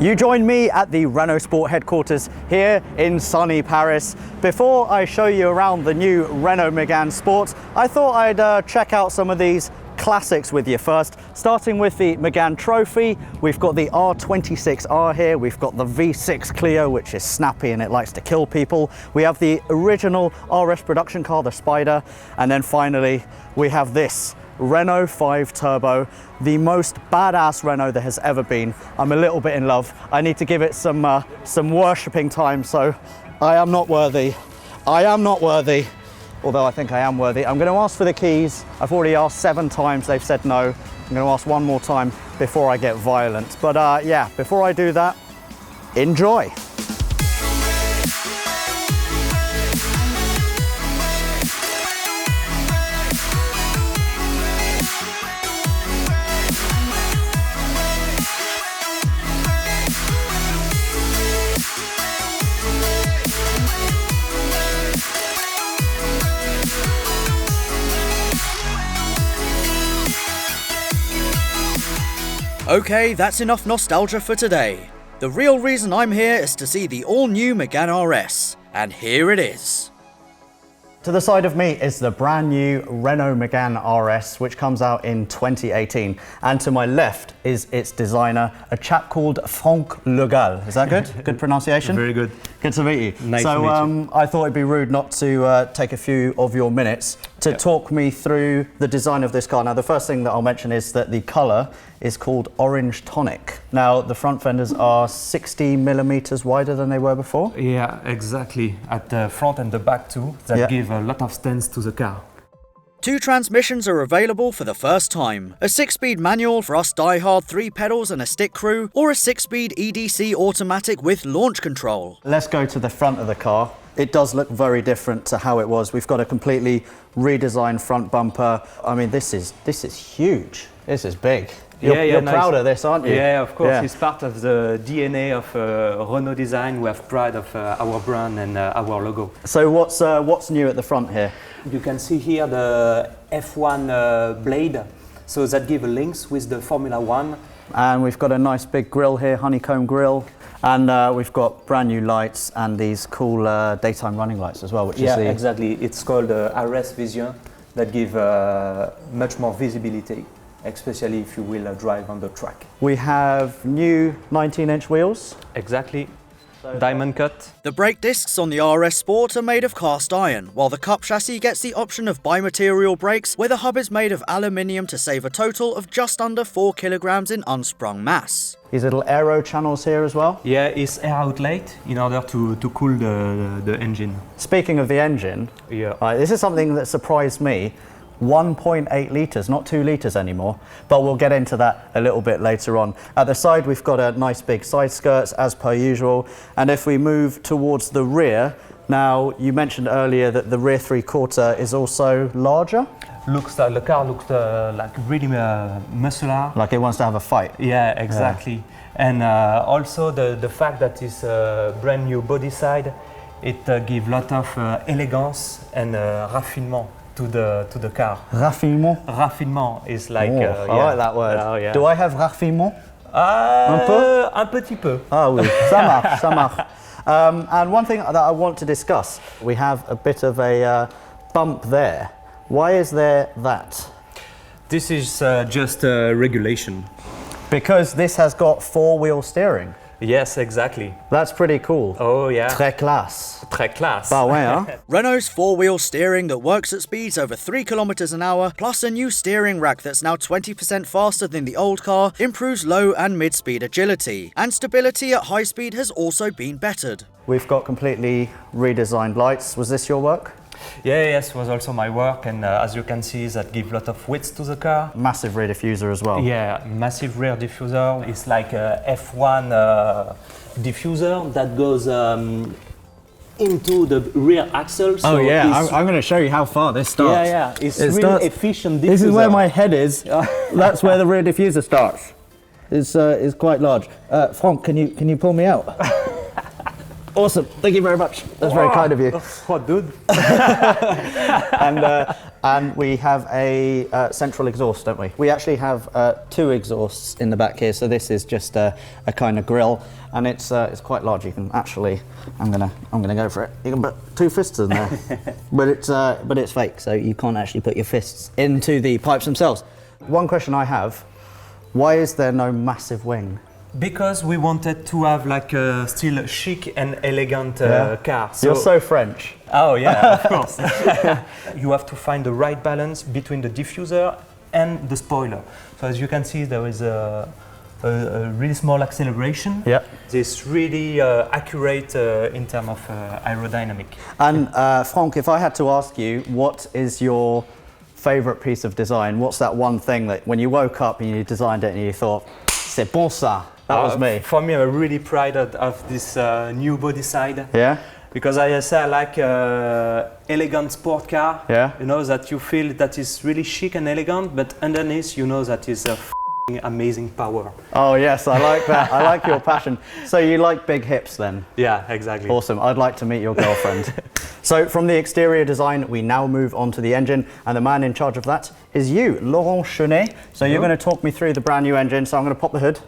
You join me at the Renault Sport headquarters here in sunny Paris. Before I show you around the new Renault Megane Sport, I thought I'd check out some of these classics with you first, starting with the Megane Trophy. We've got the R26R here, we've got the V6 Clio, which is snappy and it likes to kill people. We have the original RS production car, the Spider, and then finally we have this Renault 5 Turbo, the most badass Renault there has ever been. I'm a little bit in love. I need to give it some worshipping time, so I am not worthy. I am not worthy, although I think I am worthy. I'm going to ask for the keys. I've already asked 7 times, they've said no. I'm going to ask one more time before I get violent. But yeah, before I do that, enjoy. Okay, that's enough nostalgia for today. The real reason I'm here is to see the all-new Megane RS, and here it is. To the side of me is the brand new Renault Megane RS, which comes out in 2018. And to my left is its designer, a chap called Franck Le Gall. Is that good? Good pronunciation? Very good. Good to meet you. Nice to meet you. I thought it'd be rude not to take a few of your minutes to talk me through the design of this car. Now, the first thing that I'll mention is that the color is called Orange Tonic. Now, the front fenders are 60 millimeters wider than they were before. Yeah, exactly. At the front and the back too. That give a lot of stance to the car. 2 transmissions are available for the first time. A 6-speed manual for us die-hard 3 pedals and a stick crew, or a 6-speed EDC automatic with launch control. Let's go to the front of the car. It does look very different to how it was. We've got a completely redesigned front bumper. I mean, this is huge. This is big. You're proud of this, aren't you? Yeah, of course. Yeah. It's part of the DNA of Renault design. We have pride of our brand and our logo. So what's new at the front here? You can see here the F1 blade. So that gives a links with the Formula 1. And we've got a nice big grille here, honeycomb grille. And we've got brand new lights and these cool daytime running lights as well, which is the... exactly. It's called RS Vision that give much more visibility, especially if you will drive on the track. We have new 19-inch wheels. Exactly. Diamond cut. The brake discs on the RS Sport are made of cast iron, while the Cup chassis gets the option of bi-material brakes, where the hub is made of aluminium to save a total of just under 4 kilograms in unsprung mass. These little aero channels here as well. Yeah, it's air outlet in order to cool the engine. Speaking of the engine, this is something that surprised me. 1.8 litres, not 2 litres anymore, but we'll get into that a little bit later on. At the side, we've got a nice big side skirts as per usual. And if we move towards the rear, now you mentioned earlier that the rear 3/4 is also larger. The car looks like really muscular. Like it wants to have a fight. Yeah, exactly. Yeah. And also the fact that it's a brand new body side, it gives a lot of elegance and raffinement to the car. Raffinement? Raffinement is like... I like that word. Yeah. Do I have raffinement? Un peu? Un petit peu. Ah oui, ça marche, ça marche. And one thing that I want to discuss, we have a bit of a bump there. Why is there that? This is just regulation. Because this has got 4-wheel steering. Yes, exactly. That's pretty cool. Oh yeah. Très classe. Très classe. Bah ouais, hein? Renault's 4-wheel steering that works at speeds over 3 kilometers an hour, plus a new steering rack that's now 20% faster than the old car, improves low and mid-speed agility. And stability at high speed has also been bettered. We've got completely redesigned lights. Was this your work? Yeah, yes, was also my work, and as you can see, that gives a lot of width to the car. Massive rear diffuser as well. Yeah, massive rear diffuser. It's like a F1 diffuser that goes into the rear axle. So I'm going to show you how far this starts. Yeah, it's really efficient diffuser. This is where my head is. That's where the rear diffuser starts. It's quite large. Franck, can you pull me out? Awesome, thank you very much. That's very kind of you. What, dude? And And we have a central exhaust, don't we? We actually have 2 exhausts in the back here, so this is just a kind of grill, and it's quite large. You can actually, I'm gonna go for it. You can put 2 fists in there, but it's fake, so you can't actually put your fists into the pipes themselves. One question I have: why is there no massive wing? Because we wanted to have like a still chic and elegant car. You're so French. Oh yeah, of course. You have to find the right balance between the diffuser and the spoiler. So as you can see, there is a really small acceleration. Yeah. It's really accurate in terms of aerodynamic. And Franck, if I had to ask you, what is your favorite piece of design? What's that one thing that when you woke up and you designed it and you thought, c'est bon ça? That was me. For me, I'm really proud of this new body side. Yeah? Because I say I like elegant sport car. Yeah. You know, that you feel that is really chic and elegant, but underneath you know that is a amazing power. Oh yes, I like that. I like your passion. So you like big hips then? Yeah, exactly. Awesome. I'd like to meet your girlfriend. So from the exterior design, we now move on to the engine, and the man in charge of that is you, Laurent Chenet. So you're going to talk me through the brand new engine. So I'm going to pop the hood.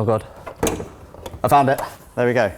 Oh God, I found it. There we go.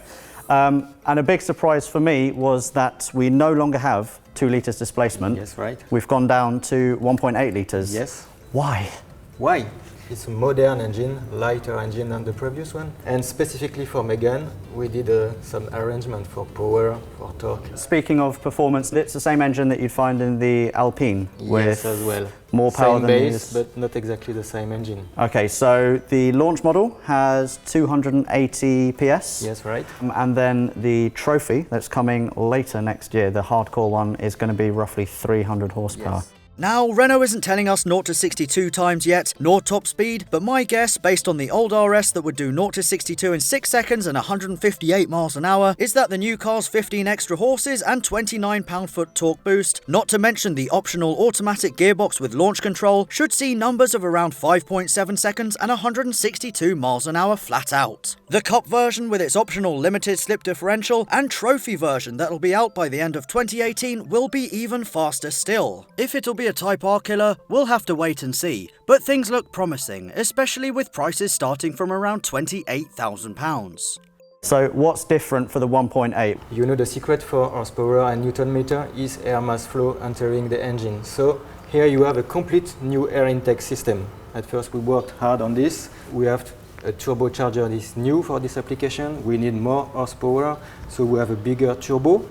And a big surprise for me was that we no longer have 2 litres displacement. Yes, right. We've gone down to 1.8 litres. Yes. Why? Why? It's a modern engine, lighter engine than the previous one. And specifically for Megane, we did some arrangement for power, for torque. Speaking of performance, it's the same engine that you'd find in the Alpine with Yes, as well. more power Same than base, these. but not exactly the same engine. Okay, so the launch model has 280 PS. Yes, right. And then the trophy that's coming later next year, the hardcore one, is going to be roughly 300 horsepower. Yes. Now, Renault isn't telling us 0 to 62 times yet, nor top speed, but my guess, based on the old RS that would do 0 to 62 in 6 seconds and 158 miles an hour, is that the new car's 15 extra horses and 29 pound-foot torque boost, not to mention the optional automatic gearbox with launch control, should see numbers of around 5.7 seconds and 162 miles an hour flat out. The Cup version with its optional limited slip differential and trophy version that'll be out by the end of 2018 will be even faster still. If it'll be a Type R killer, we'll have to wait and see, but things look promising, especially with prices starting from around £28,000. So what's different for the 1.8? You know the secret for horsepower and Newton meter is air mass flow entering the engine. So here you have a complete new air intake system. At first we worked hard on this. We have a turbocharger that is new for this application. We need more horsepower, so we have a bigger turbo.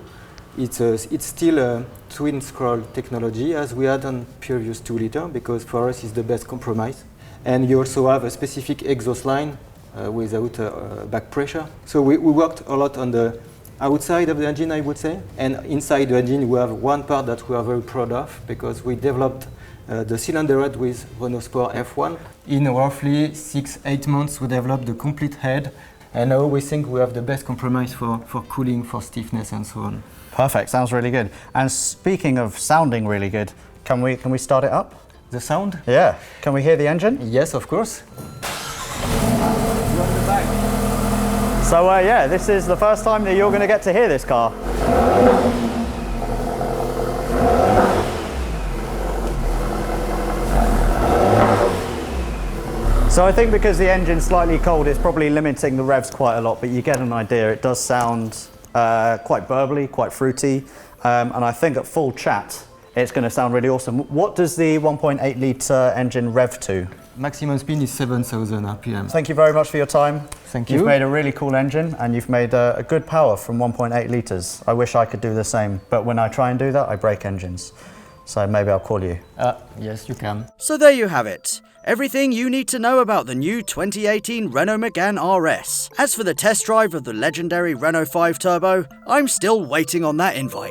It's still a twin scroll technology as we had on previous 2 liter, because for us it's the best compromise. And you also have a specific exhaust line without back pressure. So we worked a lot on the outside of the engine, I would say. And inside the engine we have one part that we are very proud of, because we developed the cylinder head with Renault Sport F1. In roughly 6-8 months we developed the complete head. And now we think we have the best compromise for cooling, for stiffness and so on. Perfect, sounds really good. And speaking of sounding really good, can we start it up? The sound? Yeah. Can we hear the engine? Yes, of course. So yeah, this is the first time that you're going to get to hear this car. So I think because the engine's slightly cold, it's probably limiting the revs quite a lot, but you get an idea. It does sound quite burbly, quite fruity, and I think at full chat, it's going to sound really awesome. What does the 1.8 litre engine rev to? Maximum speed is 7,000 RPM. Thank you very much for your time. Thank you. You've made a really cool engine, and you've made a good power from 1.8 litres. I wish I could do the same, but when I try and do that, I break engines. So maybe I'll call you. Yes, you can. So there you have it. Everything you need to know about the new 2018 Renault Megane RS. As for the test drive of the legendary Renault 5 Turbo, I'm still waiting on that invite.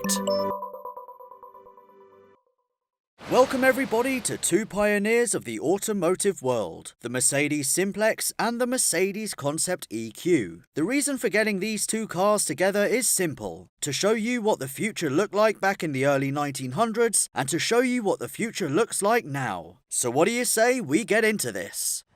Welcome everybody to 2 pioneers of the automotive world, the Mercedes Simplex and the Mercedes Concept EQ. The reason for getting these 2 cars together is simple: to show you what the future looked like back in the early 1900s and to show you what the future looks like now. So what do you say we get into this?